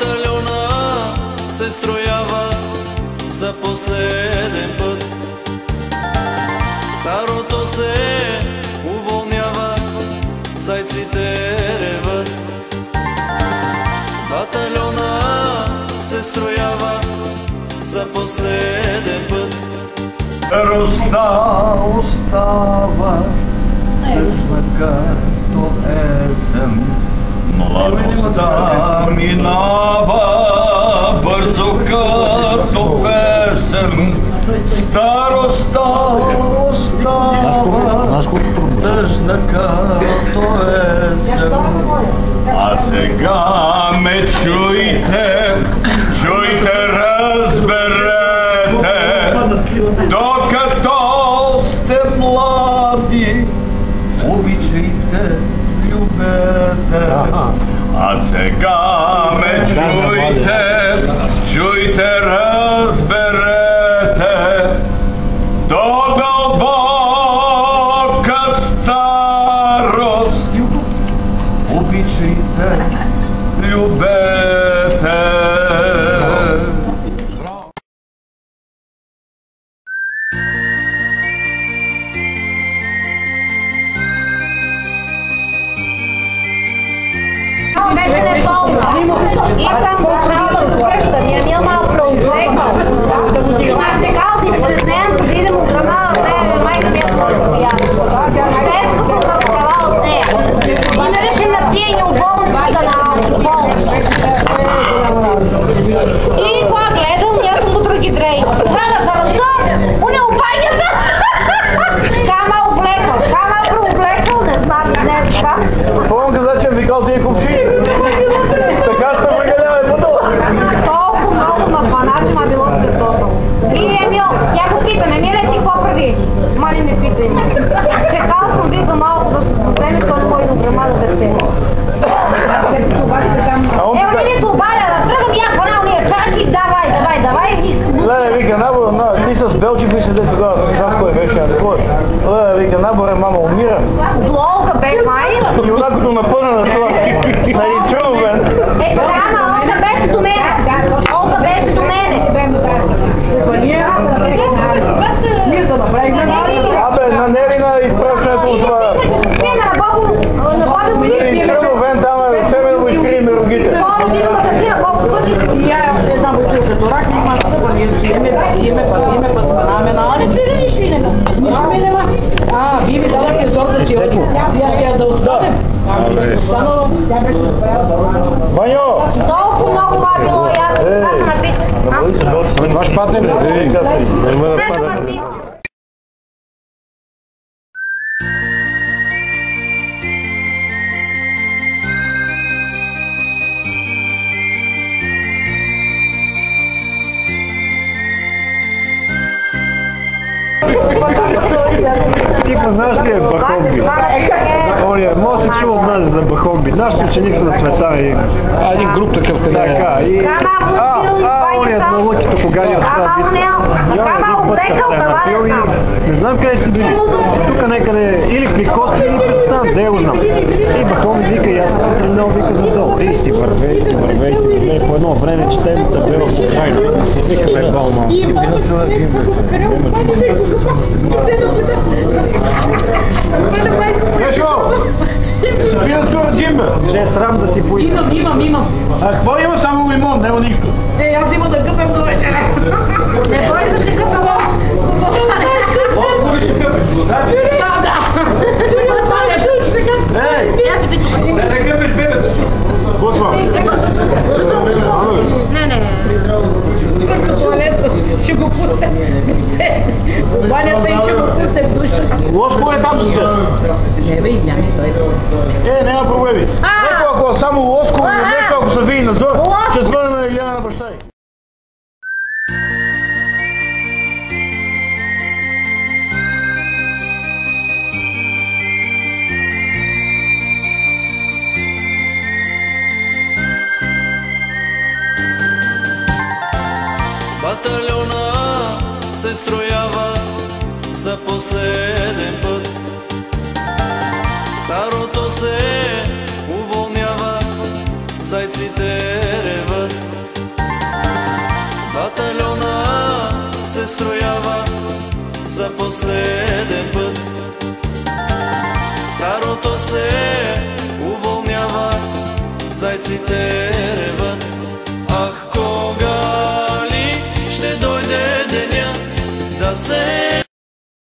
Батальона се строява за последен път. Старото се уволнява, зайците реват. Батальона се строява за последен път. Старостта остава тъжна като есен. Младостта минава бързо като песен. Старостта остава тъжна като есен. А сега ме чуйте, разберете, докато сте млади, обичайте, любете. А сега ме чуйте, разберете, до дълбока старост, обичайте, любете. Беше непълна. Идвам в шалата от къща ми, Емил малко преотлекал. Аз чекал си през нея, преди да му грамава в нея, майка ми е твоята приятел. Тежкото съм скала от нея. И ме реши напиени от болницата на алкохол. И кога гледам, ние съм от други дрей. Гледа харата, уне опайнята. Кама облекал, не знам, не е това. Помня каза, че викал тия купчи. Така сте въгъдявай по-долу. Толкова много на паначи ма било светосно. И Емил, тя го пита, не ми ли ти какво прави? Мали не питай ме. Чекал съм вика малко да се спотене, то не може да грама да дете. Ево не ми се обаля, да тръгам я хвана уния чашки, давай. Леле, вика, набор, ти с Белчев и седе тогава, не знам кой беше, леле, вика, наборе, мама, умира. Лолка бе, май. И одакото напълна на това, на един чуновен. Ама Олка беше до мене. Абе, на Нерина изпращането от това. Един чуновен там е от тебе да му изкрием рогите. Вие ми давате зорко си оки. Вие ще да останем. Ваньо! Толкова много ма било ясно. Ваш падне, бе. Ти познаваш ли е Бахомби? Оля, може се чува от нас за Бахомби. Наш ученик на Цвета е един груп такъв къде е. Така, и... Оля, на лъкито кога ни разправя бица. Не знам къде сте били. Тук некъде или при Кости, или при Стан, де го знам. И Бахомби вика, и аз съм тръгнал, вика за долу. И си вървей. По едно време четем табела с крайно. Викаме балма. Си бината на Джимбе. Ешо! Събират тура Джимбе! Че е срам да си поиска. Имам. А какво има? Само лимон, няма нищо. Аз има да къпем до вечера. Не бойваше къпело. Колко ли ще къпеш? Да. Ей! Не къпеш бебето. Готва. Не. Ще го пусте. Банята и ще го пусте в душа. Лоско е там с теб. Не бе, изнями той. Няма проблеми. Нека ако само лоско, нека ако са вие на здор, ще звънем на Иляна на баща й. Батальона се строява за последен път. Старото се уволнява, зайците реват. се строява за последен път. Старото се уволнява, зайците реват. Ах, кога ли ще дойде деня да се